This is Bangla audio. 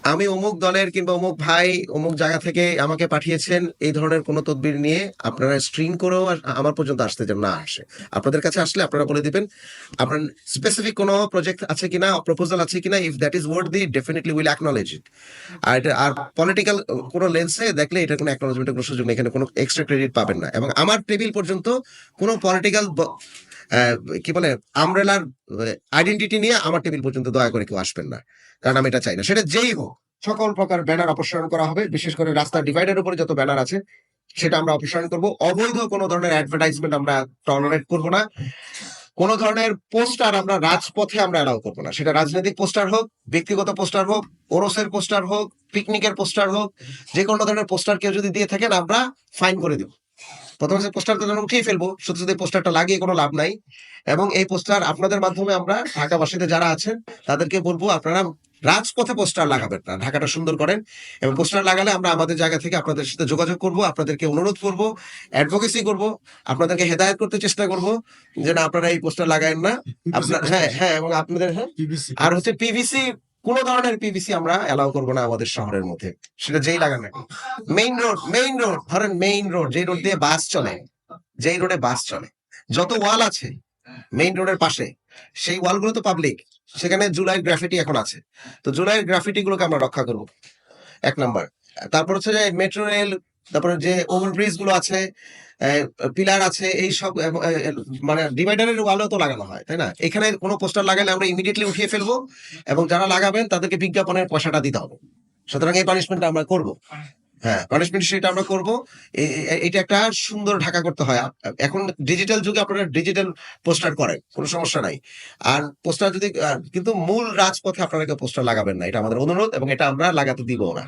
আমি অমুক দলের কিংবা অমুক ভাই অমুক জায়গা থেকে আমাকে পাঠিয়েছেন, এই ধরনের কোনো তদবির নিয়ে আপনারা স্ক্রিন করেও আমার পর্যন্ত আসতে যেন না আসে। আপনাদের কাছে আসলে আপনারা বলে দিবেন আপনার স্পেসিফিক কোনো প্রজেক্ট আছে কিনা, প্রপোজাল আছে কিনা। If that is worthy, definitely will acknowledge it. আর এটা আর পলিটিক্যাল কোনো লেন্সে দেখলে এটা কোনো অ্যাকনলেজমেন্টের কোনো সুযোগ নেই, এখানে কোনো এক্সট্রা ক্রেডিট পাবেন না। এবং আমার টেবিল পর্যন্ত কোনো পলিটিক্যাল কি বলে আমব্রেলার আইডেন্টিটি নিয়ে আমার টেবিল পর্যন্ত দয়া করে কেউ আসবেন না, কারণ আমি এটা চাই না। সেটা যেই হোক, সকল প্রকার ব্যানার অপসারণ করা হবে। বিশেষ করে রাস্তার ডিভাইডের উপরে যত ব্যানার আছে সেটা আমরা অপসারণ করব। অবৈধ কোনো ধরনের অ্যাডভার্টাইজমেন্ট আমরা টলারেট করব না। কোনো ধরনের পোস্টার আমরা রাজপথে আমরা অ্যালাউ করবো না। সেটা রাজনৈতিক পোস্টার হোক, ব্যক্তিগত পোস্টার হোক, ওরসের পোস্টার হোক, পিকনিকের পোস্টার হোক, যে কোনো ধরনের পোস্টার কেউ যদি দিয়ে থাকেন আমরা ফাইন করে দেব। প্রথমে যে পোস্টারটা যেন উঠিয়ে ফেলবো, শুধু শুধু পোস্টারটা লাগিয়ে কোনো লাভ নাই। এবং এই পোস্টার আপনাদের মাধ্যমে আমরা ঢাকাবাসীতে যারা আছেন তাদেরকে বলবো আপনারা রাজপথে পোস্টার লাগাবেন না, ঢাকাটা সুন্দর করেন। এবং পোস্টার লাগালে আমরা আমাদের জায়গা থেকে আপনাদের সাথে যোগাযোগ করব, আপনাদেরকে অনুরোধ করব, অ্যাডভোকেসি করব, আপনাদেরকে হেদায়েত করতে চেষ্টা করব যে না আপনারা এই পোস্টার লাগায়েন না। আপনার হ্যাঁ হ্যাঁ এবং আপনাদের হ্যাঁ আর হচ্ছে পিভিসি, কোন ধরনের পিভিসি আমরা অ্যালাউ করবো না আমাদের শহরের মধ্যে, সেটা যেই লাগান না। মেইন রোড ধরেন, মেইন রোড যে রোড দিয়ে বাস চলে, যেই রোডে বাস চলে, যত ওয়াল আছে মেইন রোডের পাশে, সেই ওয়ালগুলো তো পাবলিক। সেখানে জুলাইয়ের গ্রাফিটি এখন আছে, তো জুলাইয়ের গ্রাফিটি গুলোকে আমরা রক্ষা করবো, এক নাম্বার। তারপর হচ্ছে যে মেট্রো রেল, তারপরে যে ওভারব্রিজ গুলো আছে, পিলার আছে, এই সব মানে ডিভাইডারের ওয়ালেও তো লাগানো হয়, তাই না? এখানে কোনো পোস্টার লাগালে আমরা ইমিডিয়েটলি উঠিয়ে ফেলবো, এবং যারা লাগাবেন তাদেরকে বিজ্ঞাপনের পয়সাটা দিতে হবে। সুতরাং এই পানিশমেন্টটা আমরা করবো। হ্যাঁ, পানিশমেন্ট সেটা আমরা করবো। এটা একটা সুন্দর ঢাকা করতে হয়। এখন ডিজিটাল যুগে আপনারা ডিজিটাল পোস্টার করেন, কোনো সমস্যা নাই। আর পোস্টার যদি কিন্তু মূল রাজপথে আপনারা কেউ পোস্টার লাগাবেন না, এটা আমাদের অনুরোধ, এবং এটা আমরা লাগাতে দিব না।